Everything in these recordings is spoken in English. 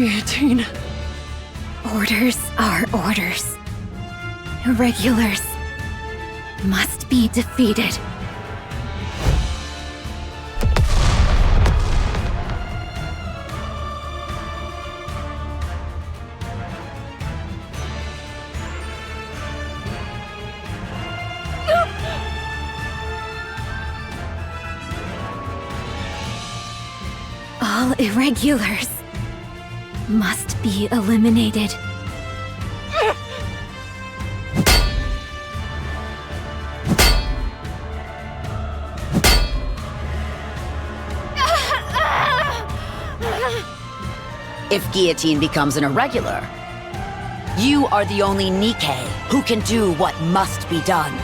Guillotine. Orders are orders. Irregulars must be defeated. All irregulars must be eliminated. If Guillotine becomes an irregular, you are the only NIKKE who can do what must be done.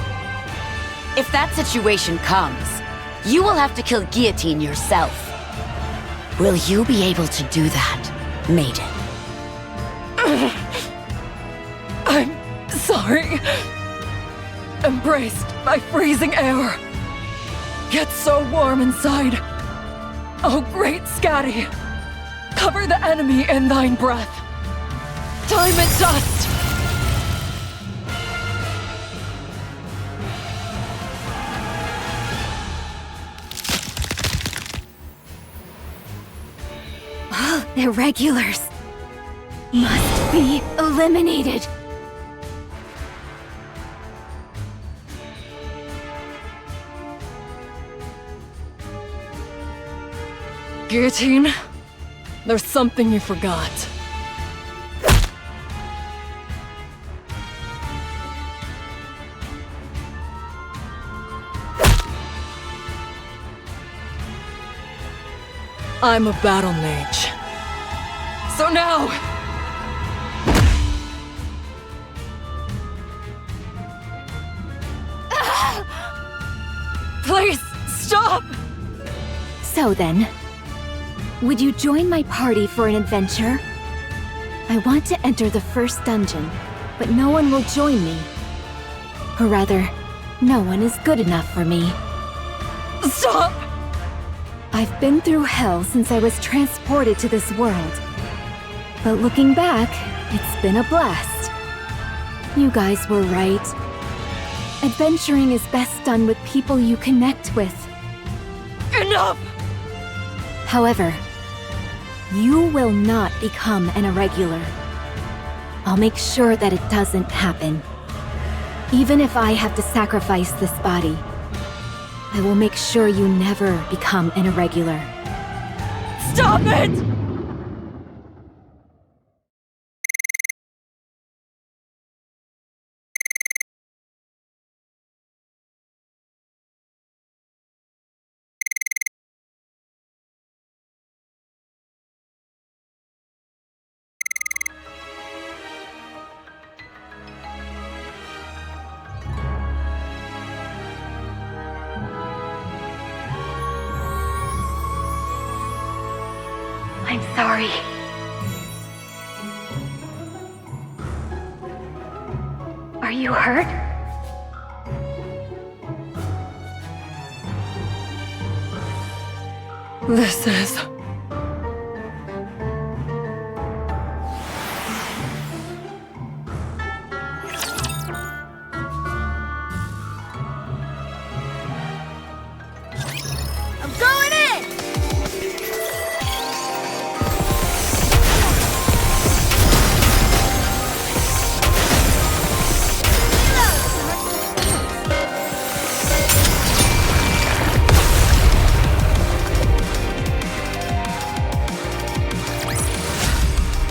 If that situation comes, you will have to kill Guillotine yourself. Will you be able to do that, maiden? I'm sorry. Embraced by freezing air. Yet so warm inside. Oh, great Scatty! Cover the enemy in thine breath. Time and dust! All irregulars must be eliminated. Guillotine, there's something you forgot. I'm a battle mage. So now... Please, stop! So then, would you join my party for an adventure? I want to enter the first dungeon, but no one will join me. Or rather, no one is good enough for me. Stop! I've been through hell since I was transported to this world. But looking back, it's been a blast. You guys were right. Adventuring is best done with people you connect with. Enough! However, you will not become an irregular. I'll make sure that it doesn't happen. Even if I have to sacrifice this body, I will make sure you never become an irregular. Stop it! I'm sorry. Are you hurt? This is... I'm going in!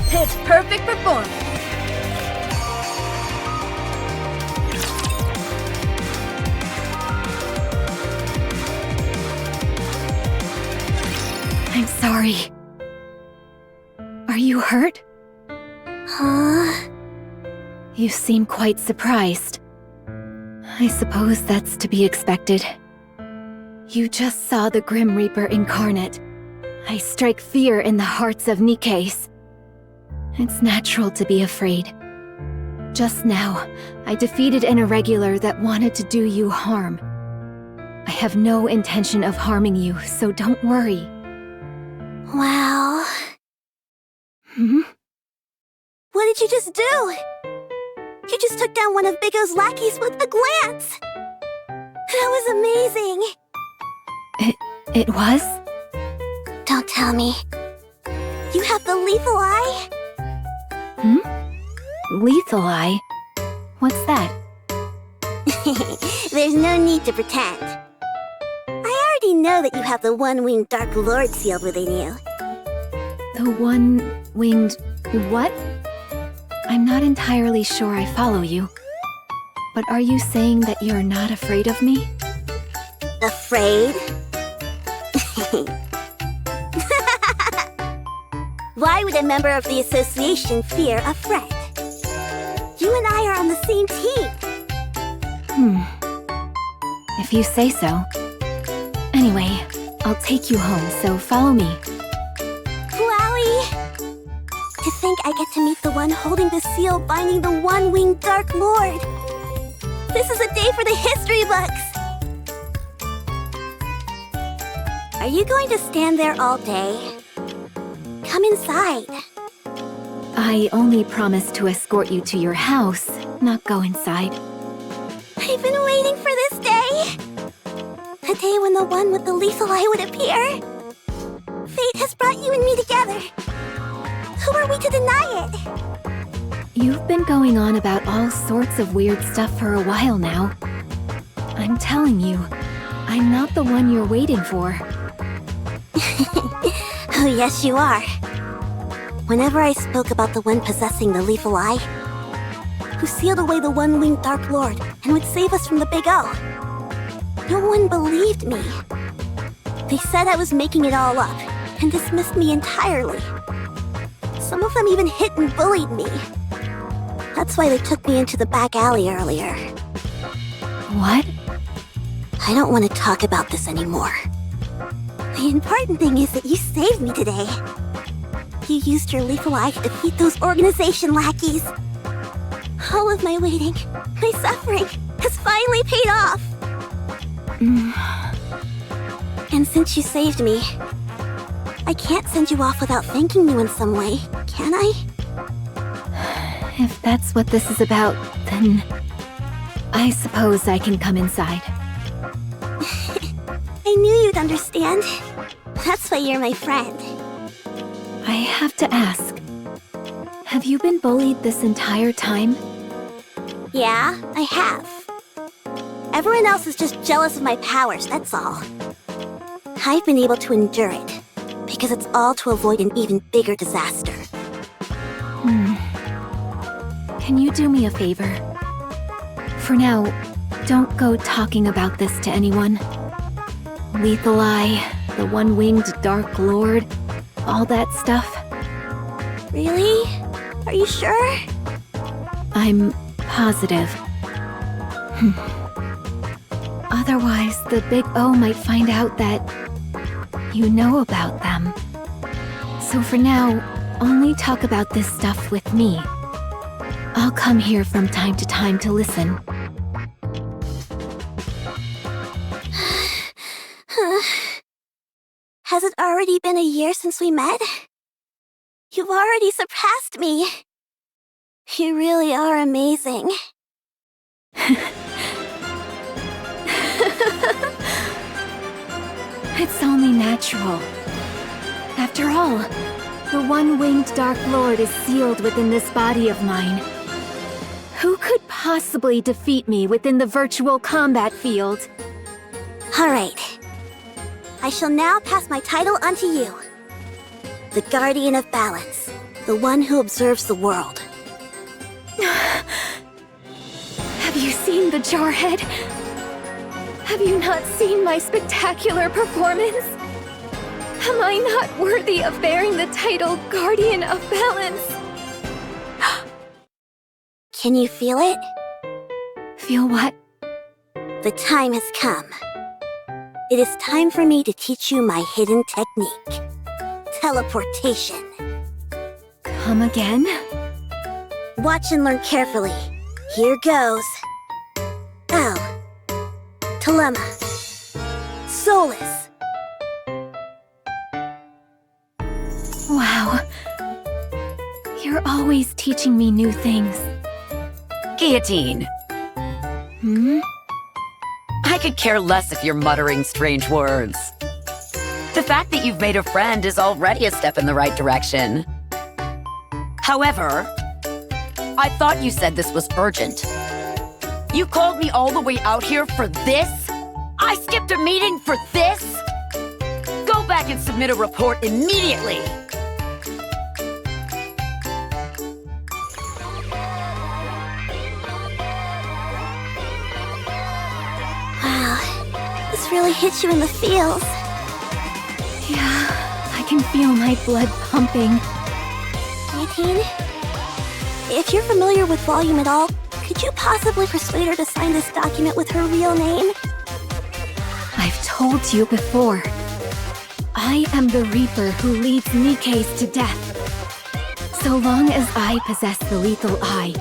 Pitch perfect performance. I'm sorry. Are you hurt? Huh? You seem quite surprised. I suppose that's to be expected. You just saw the Grim Reaper incarnate. I strike fear in the hearts of NIKKEs. It's natural to be afraid. Just now, I defeated an irregular that wanted to do you harm. I have no intention of harming you, so don't worry. Well... Hmm? What did you just do? You just took down one of Big O's lackeys with a glance! That was amazing! It was? Don't tell me. You have the lethal eye? Hmm? Lethal eye? What's that? There's no need to pretend. I already know that you have the one-winged Dark Lord sealed within you. The one-winged... what? I'm not entirely sure I follow you. But are you saying that you're not afraid of me? Afraid? Why would a member of the association fear a friend? You and I are on the same team. If you say so. Anyway, I'll take you home, so follow me. Wowie! To think I get to meet the one holding the seal binding the one-winged Dark Lord. This is a day for the history books! Are you going to stand there all day? Come inside. I only promised to escort you to your house, not go inside. I've been waiting for this day! The day when the one with the lethal eye would appear. Fate has brought you and me together. Who are we to deny it? You've been going on about all sorts of weird stuff for a while now. I'm telling you, I'm not the one you're waiting for. Oh, yes, you are. Whenever I spoke about the one possessing the lethal eye, who sealed away the one-winged Dark Lord and would save us from the Big O, no one believed me. They said I was making it all up and dismissed me entirely. Some of them even hit and bullied me. That's why they took me into the back alley earlier. What? I don't want to talk about this anymore. The important thing is that you saved me today. You used your lethal eye to defeat those organization lackeys. All of my waiting, my suffering, has finally paid off. And since you saved me, I can't send you off without thanking you in some way, can I? If that's what this is about, then I suppose I can come inside. I knew you'd understand. That's why you're my friend. I have to ask, have you been bullied this entire time? Yeah, I have. Everyone else is just jealous of my powers, that's all. I've been able to endure it, because it's all to avoid an even bigger disaster. Can you do me a favor? For now, don't go talking about this to anyone. Lethal Eye, the one-winged Dark Lord, all that stuff. Really? Are you sure? I'm positive. Otherwise, the Big O might find out that you know about them. So for now, only talk about this stuff with me. I'll come here from time to time to listen. Has it already been a year since we met? You've already surpassed me. You really are amazing. It's only natural. After all, the one-winged Dark Lord is sealed within this body of mine. Who could possibly defeat me within the virtual combat field? All right. I shall now pass my title onto you. The Guardian of Balance, the one who observes the world. Have you seen the Jarhead? Have you not seen my spectacular performance? Am I not worthy of bearing the title Guardian of Balance? Can you feel it? Feel what? The time has come. It is time for me to teach you my hidden technique. Teleportation. Come again? Watch and learn carefully. Here goes. L. Telema. Solus. Wow. always teaching me new things. Guillotine, I could care less if you're muttering strange words. The fact that you've made a friend is already a step in the right direction. However, I thought you said this was urgent. You called me all the way out here for this? I skipped a meeting for this? Go back and submit a report immediately! Wow, this really hits you in the feels. Yeah, I can feel my blood pumping. Guillotine? If you're familiar with Volume at all, could you possibly persuade her to sign this document with her real name? I've told you before. I am the Reaper who leads Nikkes to death. So long as I possess the lethal eye,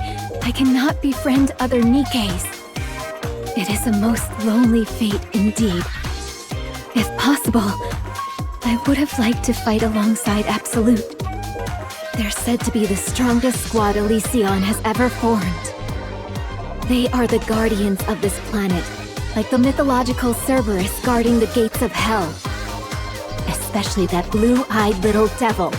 I cannot befriend other Nikkes. It is a most lonely fate indeed. If possible, I would have liked to fight alongside Absolute. They're said to be the strongest squad Elysion has ever formed. They are the guardians of this planet, like the mythological Cerberus guarding the gates of hell. Especially that blue-eyed little devil.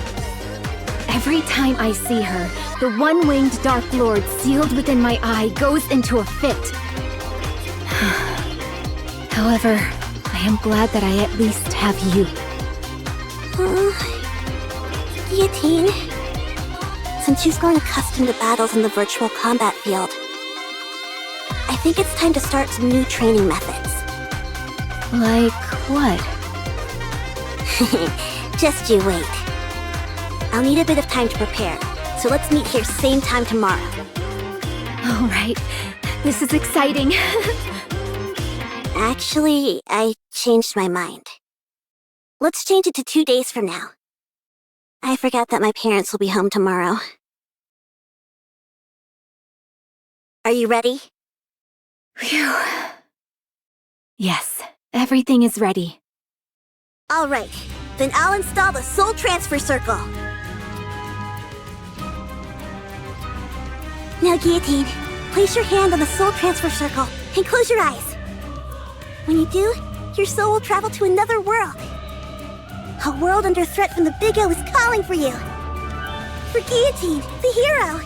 Every time I see her, the one-winged Dark Lord sealed within my eye goes into a fit. However, I am glad that I at least have you. Guillotine. Since you've grown accustomed to battles in the virtual combat field, I think it's time to start some new training methods. Like what? Just you wait. I'll need a bit of time to prepare, so let's meet here same time tomorrow. Alright, this is exciting. Actually, I changed my mind. Let's change it to 2 days from now. I forgot that my parents will be home tomorrow. Are you ready? Phew. Yes, everything is ready. Alright, then I'll install the Soul Transfer Circle. Now, Guillotine, place your hand on the Soul Transfer Circle and close your eyes. When you do, your soul will travel to another world. A world under threat from the Big O is calling for you. For Guillotine, the hero.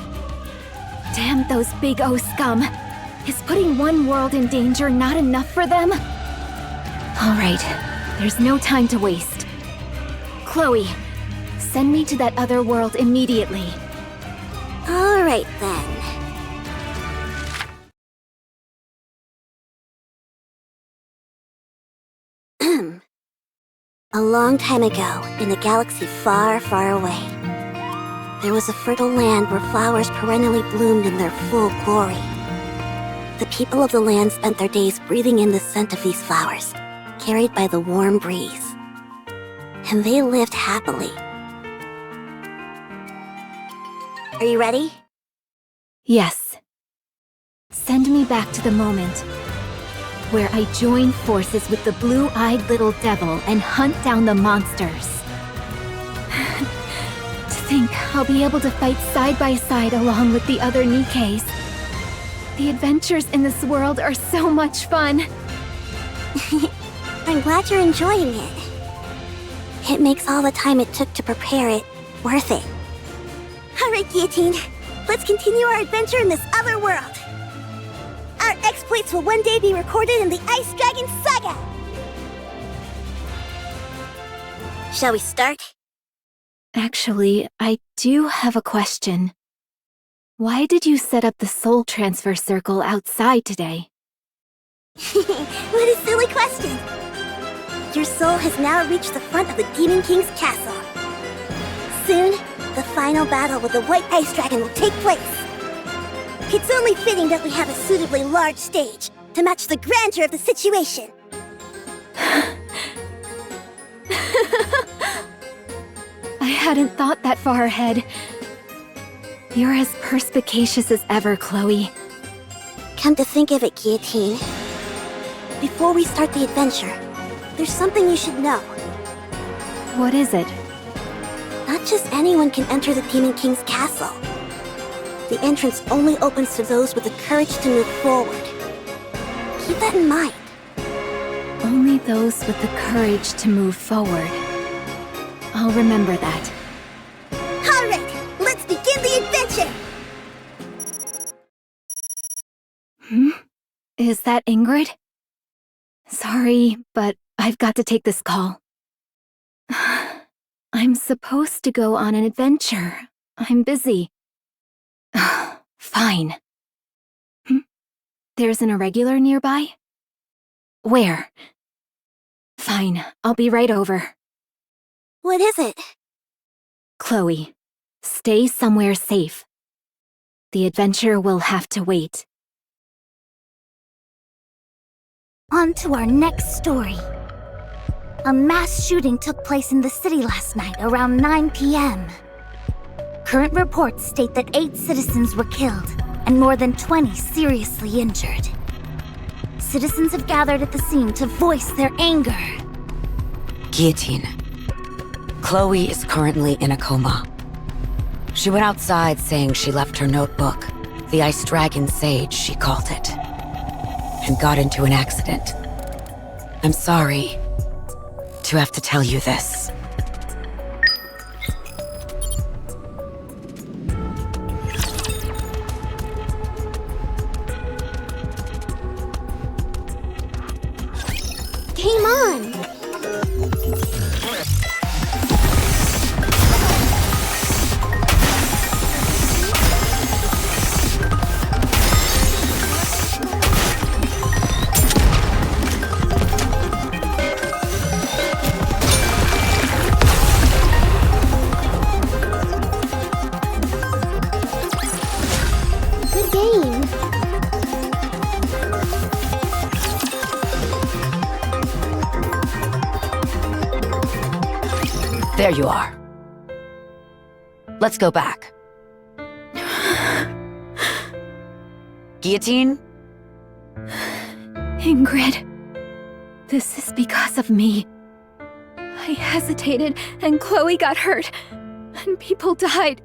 Damn those Big O scum. Is putting one world in danger not enough for them? Alright, there's no time to waste. Chloe, send me to that other world immediately. Alright then. A long time ago, in a galaxy far, far away, there was a fertile land where flowers perennially bloomed in their full glory. The people of the land spent their days breathing in the scent of these flowers, carried by the warm breeze. And they lived happily. Are you ready? Yes. Send me back to the moment where I join forces with the blue-eyed little devil and hunt down the monsters. To think I'll be able to fight side by side along with the other Nikkes. The adventures in this world are so much fun. I'm glad you're enjoying it. It makes all the time it took to prepare it worth it. Alright, Guillotine. Let's continue our adventure in this other world. Our exploits will one day be recorded in the Ice Dragon Saga! Shall we start? Actually, I do have a question. Why did you set up the soul transfer circle outside today? What a silly question! Your soul has now reached the front of the Demon King's castle. Soon, the final battle with the White Ice Dragon will take place. It's only fitting that we have a suitably large stage to match the grandeur of the situation. I hadn't thought that far ahead. You're as perspicacious as ever, Chloe. Come to think of it, Guillotine. Before we start the adventure, there's something you should know. What is it? Not just anyone can enter the Demon King's castle. The entrance only opens to those with the courage to move forward. Keep that in mind. Only those with the courage to move forward. I'll remember that. Alright, let's begin the adventure! Is that Ingrid? Sorry, but I've got to take this call. I'm supposed to go on an adventure. I'm busy. Fine. There's an irregular nearby? Where? Fine, I'll be right over. What is it? Chloe, stay somewhere safe. The adventure will have to wait. On to our next story. A mass shooting took place in the city last night around 9 p.m. Current reports state that 8 citizens were killed and more than 20 seriously injured. Citizens have gathered at the scene to voice their anger. Guillotine. Chloe is currently in a coma. She went outside saying she left her notebook, the Ice Dragon Sage, she called it, and got into an accident. I'm sorry to have to tell you this. Game on! Good game! There you are. Let's go back. Guillotine? Ingrid, this is because of me. I hesitated, and Chloe got hurt, and people died.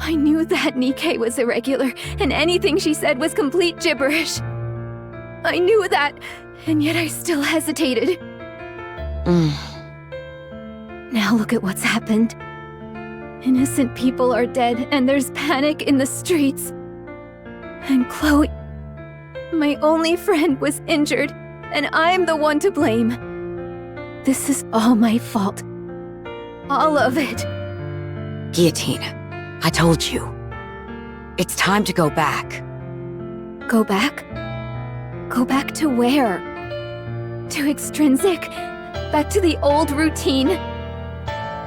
I knew that NIKKE was irregular, and anything she said was complete gibberish. I knew that, and yet I still hesitated. Now look at what's happened. Innocent people are dead, and there's panic in the streets. And Chloe, my only friend, was injured, and I'm the one to blame. This is all my fault. All of it. Guillotine, I told you. It's time to go back. Go back? Go back to where? To Extrinsic? Back to the old routine?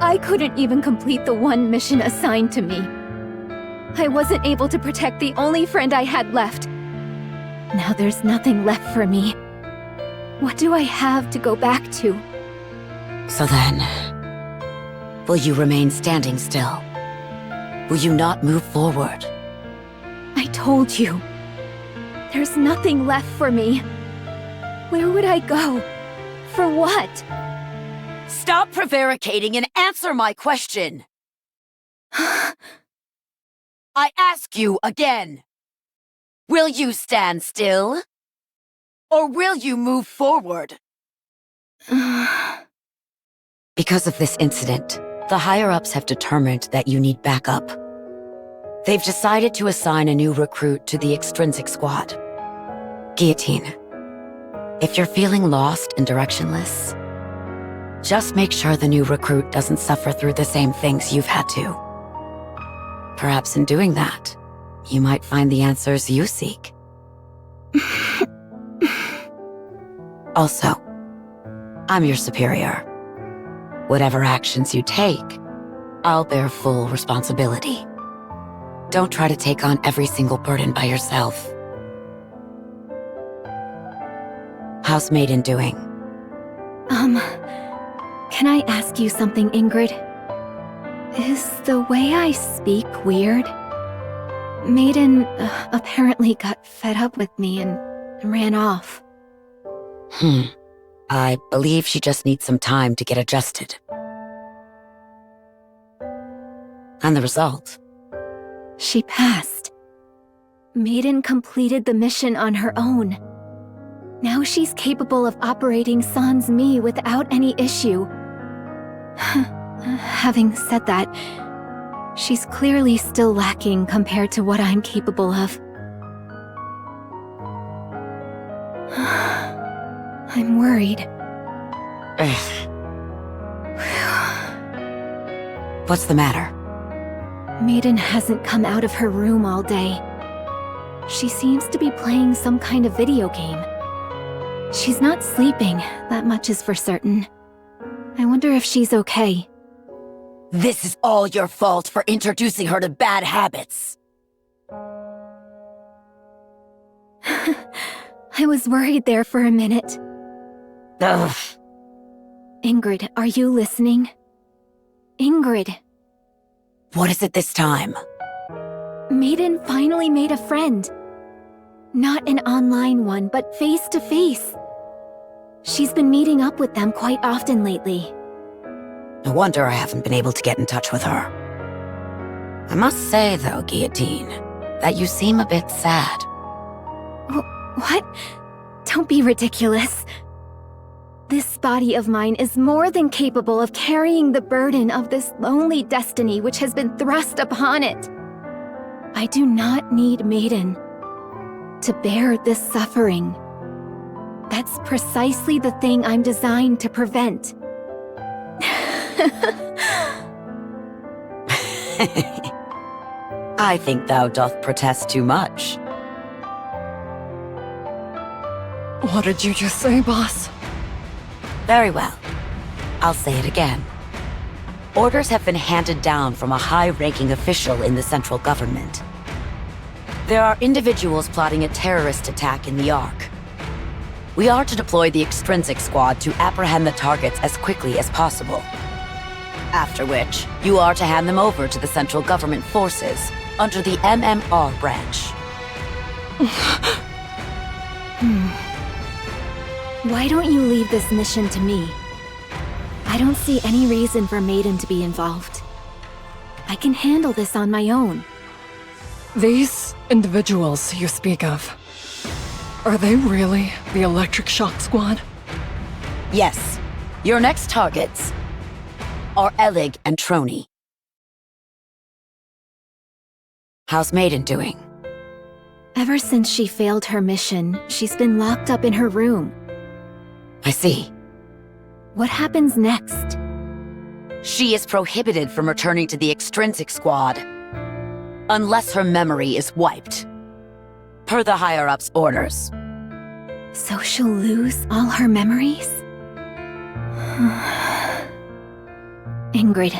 I couldn't even complete the one mission assigned to me. I wasn't able to protect the only friend I had left. Now there's nothing left for me. What do I have to go back to? So then, will you remain standing still? Will you not move forward? I told you. There's nothing left for me. Where would I go? For what? Stop prevaricating and answer my question! I ask you again. Will you stand still? Or will you move forward? Because of this incident, the higher-ups have determined that you need backup. They've decided to assign a new recruit to the Extrinsic Squad. Guillotine, if you're feeling lost and directionless, just make sure the new recruit doesn't suffer through the same things you've had to. Perhaps in doing that, you might find the answers you seek. Also, I'm your superior. Whatever actions you take, I'll bear full responsibility. Don't try to take on every single burden by yourself. How's Maiden doing? Can I ask you something, Ingrid? Is the way I speak weird? Maiden apparently got fed up with me and ran off. I believe she just needs some time to get adjusted. And the result? She passed. Maiden completed the mission on her own. Now she's capable of operating Sans Mi without any issue. Having said that, she's clearly still lacking compared to what I'm capable of. I'm worried. What's the matter? Maiden hasn't come out of her room all day. She seems to be playing some kind of video game. She's not sleeping, that much is for certain. I wonder if she's okay. This is all your fault for introducing her to bad habits. I was worried there for a minute. Ugh. Ingrid, are you listening? Ingrid. What is it this time? Maiden finally made a friend. Not an online one, but face-to-face. She's been meeting up with them quite often lately. No wonder I haven't been able to get in touch with her. I must say, though, Guillotine, that you seem a bit sad. What? Don't be ridiculous. This body of mine is more than capable of carrying the burden of this lonely destiny which has been thrust upon it. I do not need Maiden to bear this suffering. That's precisely the thing I'm designed to prevent. I think thou doth protest too much. What did you just say, boss? Very well. I'll say it again. Orders have been handed down from a high-ranking official in the central government. There are individuals plotting a terrorist attack in the Ark. We are to deploy the Extrinsic Squad to apprehend the targets as quickly as possible. After which, you are to hand them over to the central government forces under the MMR branch. Why don't you leave this mission to me? I don't see any reason for Maiden to be involved. I can handle this on my own. These individuals you speak of, are they really the Electric Shock Squad? Yes, your next targets are Elig and Trony. How's Maiden doing? Ever since she failed her mission, she's been locked up in her room. I see. What happens next? She is prohibited from returning to the Extrinsic Squad unless her memory is wiped, per the higher-ups' orders. So she'll lose all her memories? Ingrid,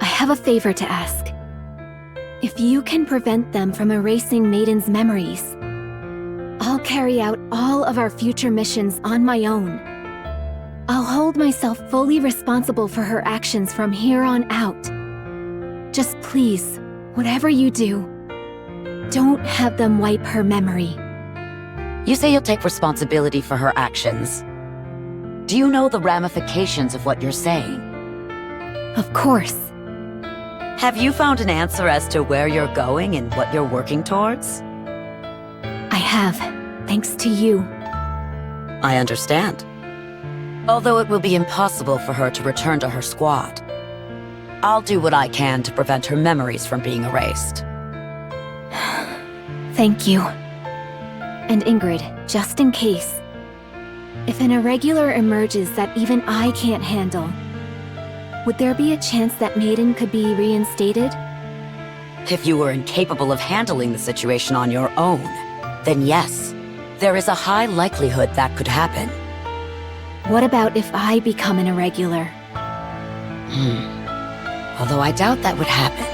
I have a favor to ask. If you can prevent them from erasing Maiden's memories, I'll carry out all of our future missions on my own. I'll hold myself fully responsible for her actions from here on out. Just please, whatever you do, don't have them wipe her memory. You say you'll take responsibility for her actions. Do you know the ramifications of what you're saying? Of course. Have you found an answer as to where you're going and what you're working towards? I have, thanks to you. I understand. Although it will be impossible for her to return to her squad, I'll do what I can to prevent her memories from being erased. Thank you. And Ingrid, just in case, if an irregular emerges that even I can't handle, would there be a chance that Maiden could be reinstated? If you were incapable of handling the situation on your own, then yes, there is a high likelihood that could happen. What about if I become an irregular? Although I doubt that would happen.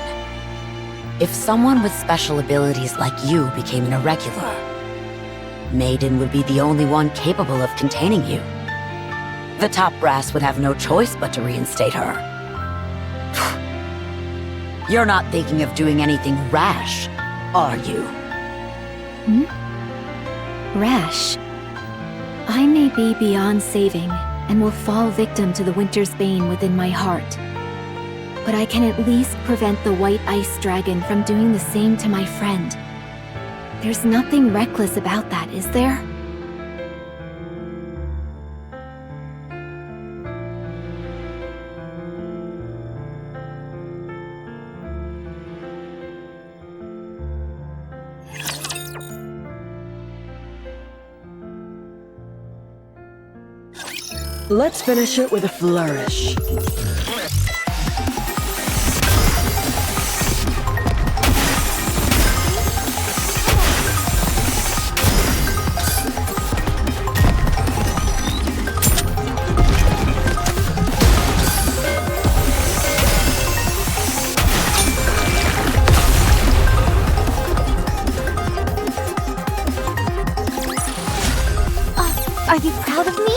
If someone with special abilities like you became an irregular, Maiden would be the only one capable of containing you. The top brass would have no choice but to reinstate her. You're not thinking of doing anything rash, are you? Rash. I may be beyond saving, and will fall victim to the winter's bane within my heart. but I can at least prevent the White Ice Dragon from doing the same to my friend. There's nothing reckless about that, is there? Let's finish it with a flourish. Are you proud of me?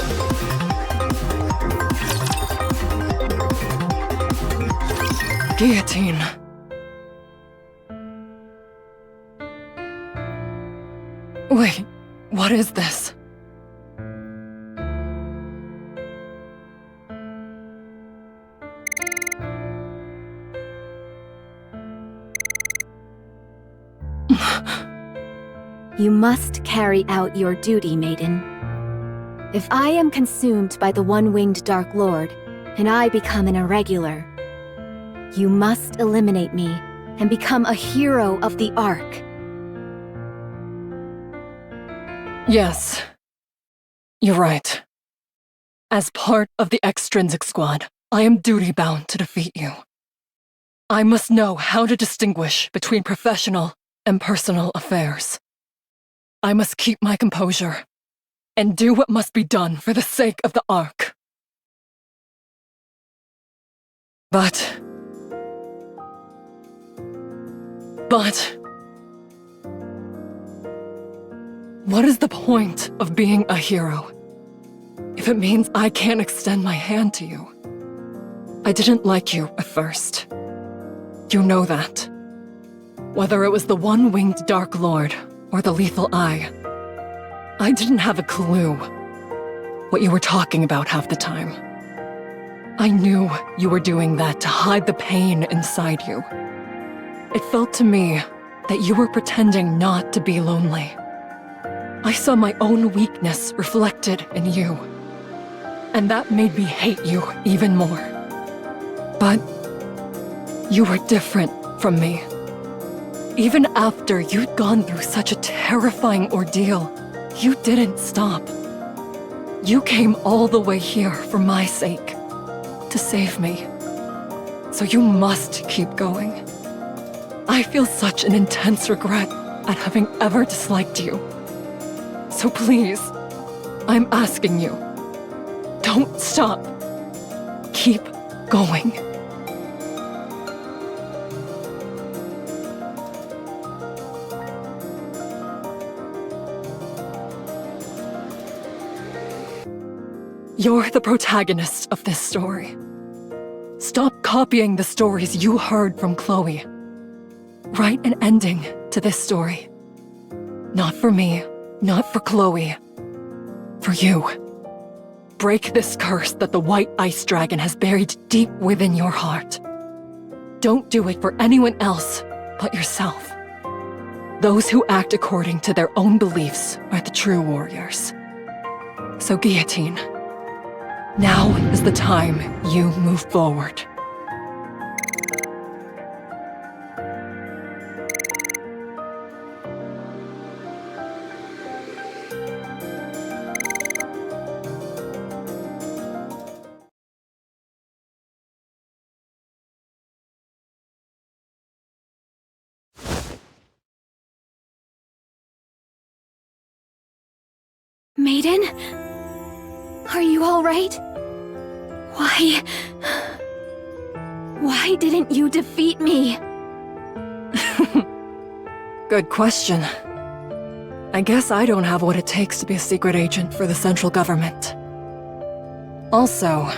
Guillotine. Wait, what is this? You must carry out your duty, maiden. If I am consumed by the One-Winged Dark Lord, and I become an irregular, you must eliminate me and become a hero of the Ark. Yes. You're right. As part of the extrinsic squad, I am duty-bound to defeat you. I must know how to distinguish between professional and personal affairs. I must keep my composure and do what must be done for the sake of the Ark. But... what is the point of being a hero if it means I can't extend my hand to you? I didn't like you at first. You know that. Whether it was the One-Winged Dark Lord or the Lethal Eye, I didn't have a clue what you were talking about half the time. I knew you were doing that to hide the pain inside you. It felt to me that you were pretending not to be lonely. I saw my own weakness reflected in you, and that made me hate you even more. But you were different from me. Even after you'd gone through such a terrifying ordeal, you didn't stop. You came all the way here for my sake, to save me. So you must keep going. I feel such an intense regret at having ever disliked you. So please, I'm asking you, don't stop. Keep going. You're the protagonist of this story. Stop copying the stories you heard from Chloe. Write an ending to this story. Not for me, not for Chloe. For you. Break this curse that the White Ice Dragon has buried deep within your heart. Don't do it for anyone else but yourself. Those who act according to their own beliefs are the true warriors. So Guillotine, now is the time you move forward. Maiden? Are you all right? Why didn't you defeat me? Good question. I guess I don't have what it takes to be a secret agent for the central government. Also,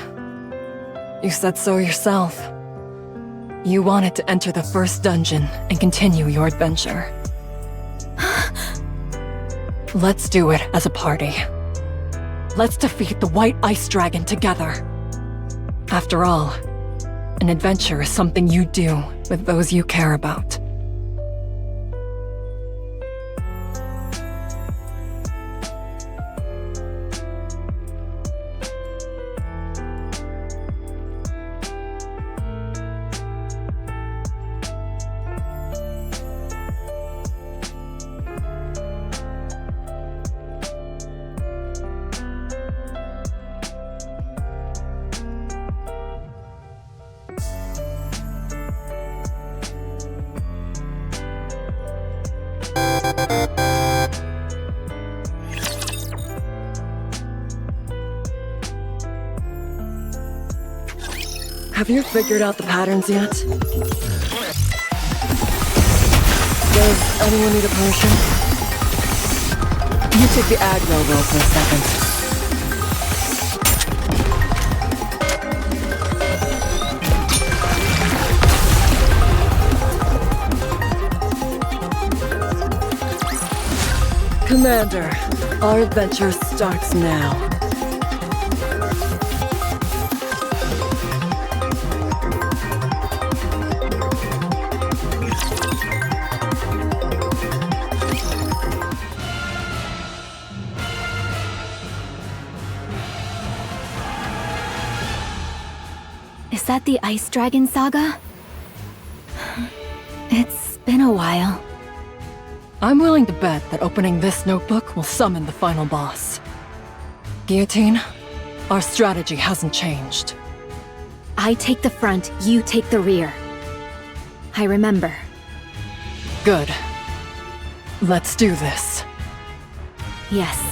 you said so yourself. You wanted to enter the first dungeon and continue your adventure. Let's do it as a party. Let's defeat the White Ice Dragon together. After all, An adventure is something you do with those you care about. Have you figured out the patterns yet? Does anyone need a potion? You take the aggro roll for a second. Commander, our adventure starts now. Is that the Ice Dragon Saga? It's been a while. I'm willing to bet that opening this notebook will summon the final boss. Guillotine, our strategy hasn't changed. I take the front, you take the rear. I remember. Good. Let's do this. Yes,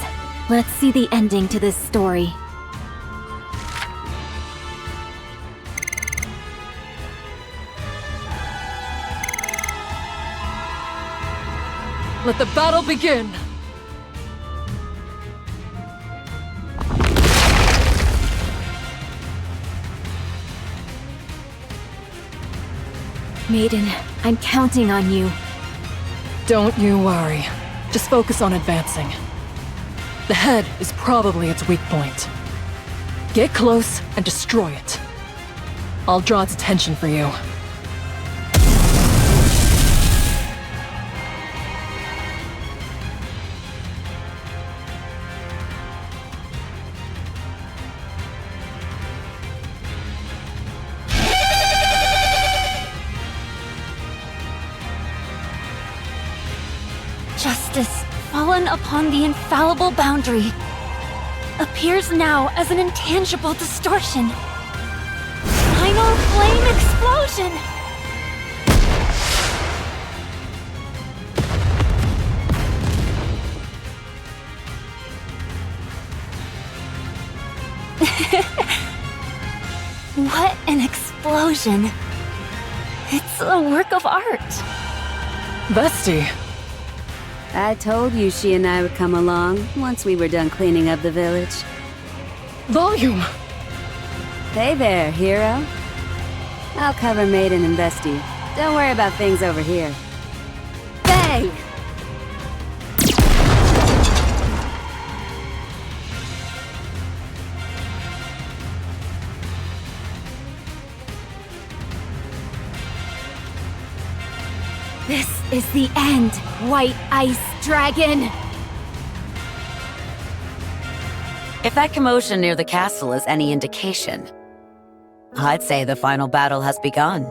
let's see the ending to this story. Let the battle begin! Maiden, I'm counting on you. Don't you worry. Just focus on advancing. The head is probably its weak point. Get close and destroy it. I'll draw its attention for you. Justice, fallen upon the infallible boundary, appears now as an intangible distortion. Final flame explosion! What an explosion! It's a work of art. Bestie, I told you she and I would come along once we were done cleaning up the village. volume! Hey there, hero. I'll cover Maiden and Bestie. Don't worry about things over here. Bang! This is the end, White Ice Dragon! If that commotion near the castle is any indication, I'd say the final battle has begun.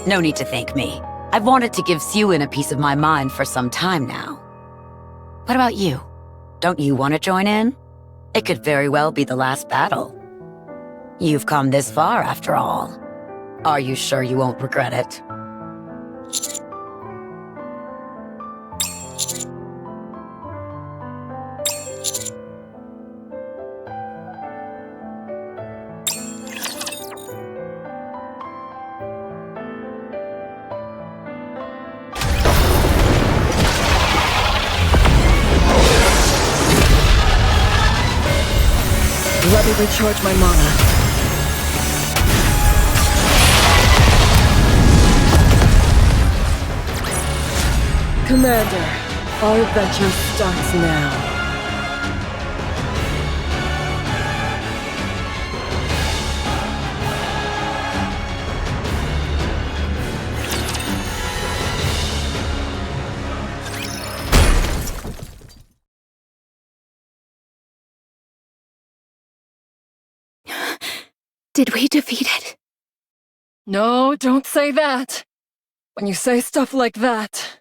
No need to thank me. I've wanted to give Siwin a piece of my mind for some time now. What about you? Don't you want to join in? It could very well be the last battle. You've come this far, after all. Are you sure you won't regret it? Let me recharge my mana. Commander, Our adventure starts now. Did we defeat it? No, don't say that. When you say stuff like that...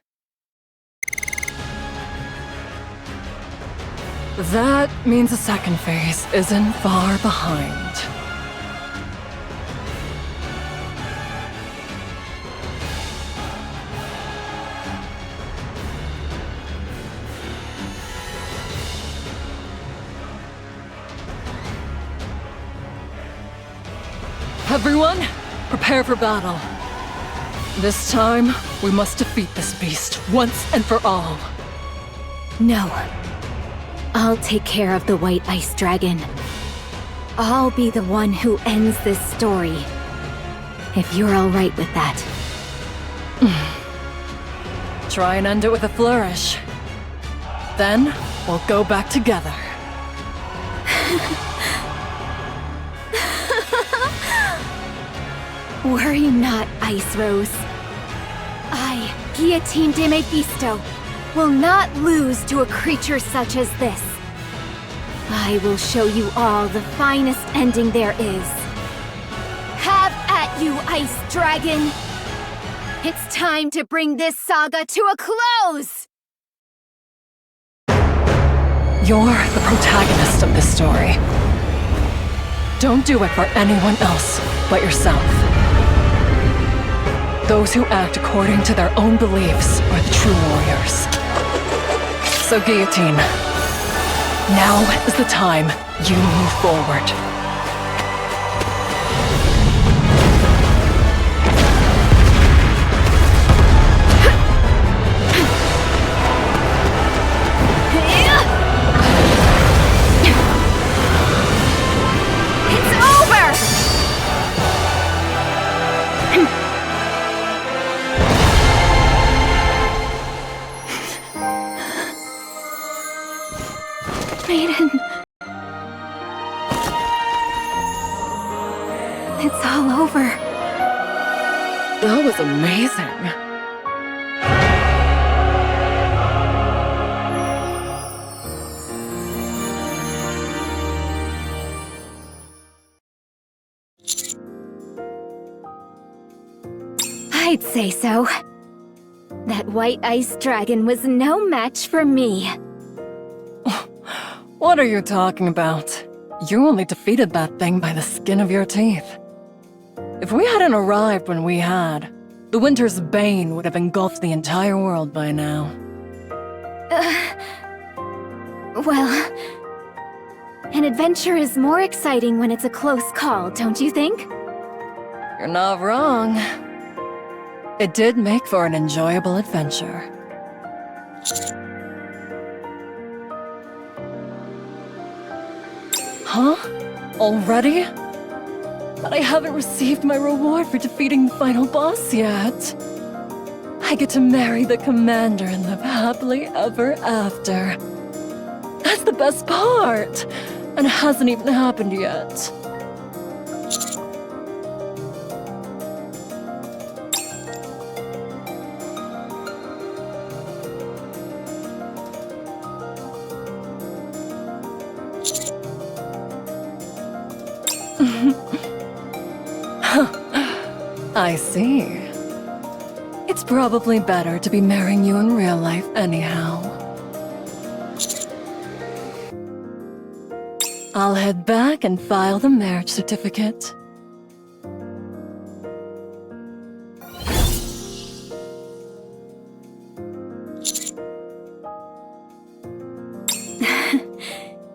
that means the second phase isn't far behind. Everyone, prepare for battle. This time, we must defeat this beast once and for all. No. I'll take care of the White Ice Dragon. I'll be the one who ends this story. If you're alright with that. Try and end it with a flourish. Then, we'll go back together. Worry not, Ice Rose. I, Guillotine de Mephisto, will not lose to a creature such as this. I will show you all the finest ending there is. Have at you, Ice Dragon! It's time to bring this saga to a close! You're the protagonist of this story. Don't do it for anyone else but yourself. Those who act according to their own beliefs are the true warriors. So, Guillotine, now is the time you move forward. It's over! Maiden. It's all over. That was amazing. I'd say so. That White Ice Dragon was no match for me. What are you talking about? You only defeated that thing by the skin of your teeth. If we hadn't arrived when we had, the Winter's Bane would have engulfed the entire world by now. Well, an adventure is more exciting when it's a close call, don't you think? You're not wrong. It did make for an enjoyable adventure. Huh? Already? But I haven't received my reward for defeating the final boss yet. I get to marry the commander and live happily ever after. That's the best part! And it hasn't even happened yet. I see. It's probably better to be marrying you in real life anyhow. I'll head back and file the marriage certificate.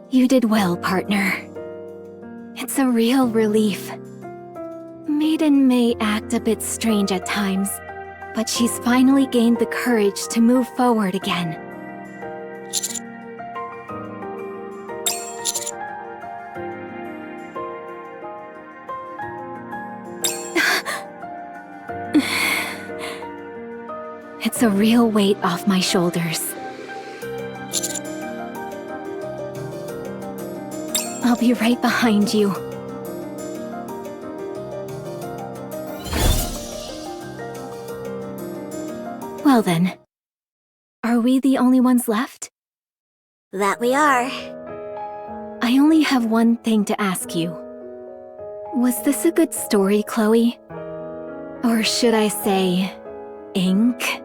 You did well, partner. It's a real relief. Maiden may act a bit strange at times, but she's finally gained the courage to move forward again. It's a real weight off my shoulders. I'll be right behind you. Well then, are we the only ones left? That we are. I only have one thing to ask you. Was this a good story, Chloe? Or should I say, ink?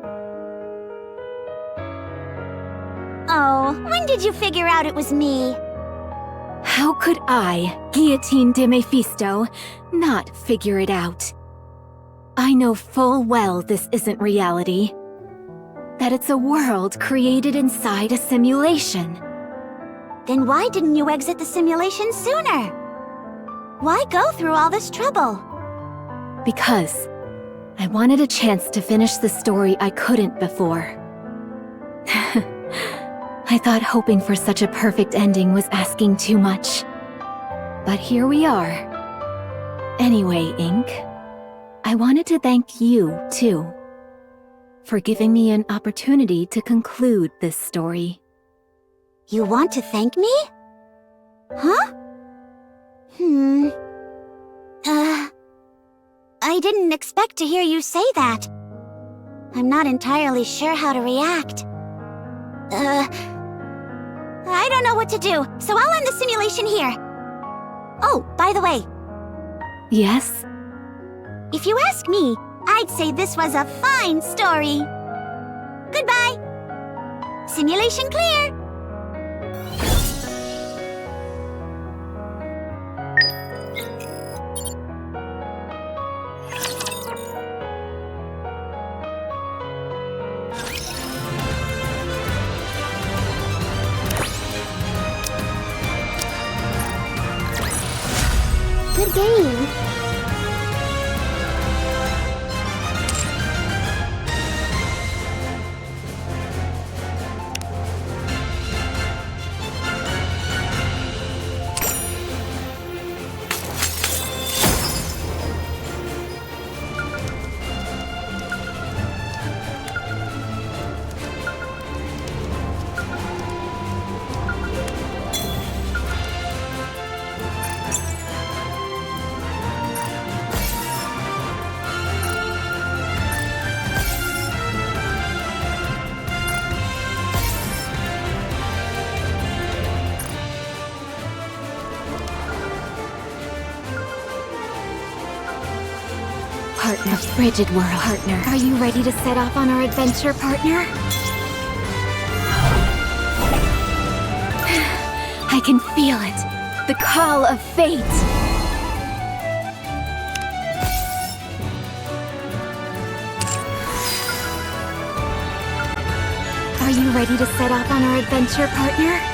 Oh, when did you figure out it was me? How could I, Guillotine de Mephisto, not figure it out? I know full well this isn't reality. That it's a world created inside a simulation. Then why didn't you exit the simulation sooner? Why go through all this trouble? Because I wanted a chance to finish the story I couldn't before. I thought hoping for such a perfect ending was asking too much. But here we are. Anyway, Ink, I wanted to thank you, too, for giving me an opportunity to conclude this story. You want to thank me? Huh? I didn't expect to hear you say that. I'm not entirely sure how to react. I don't know what to do, so I'll end the simulation here. Oh, by the way, Yes? if you ask me, I'd say this was a fine story. Goodbye. Simulation clear. Good game. Partner, frigid world. Partner, are you ready to set off on our adventure, partner? I can feel it. The call of fate. Are you ready to set off on our adventure, partner?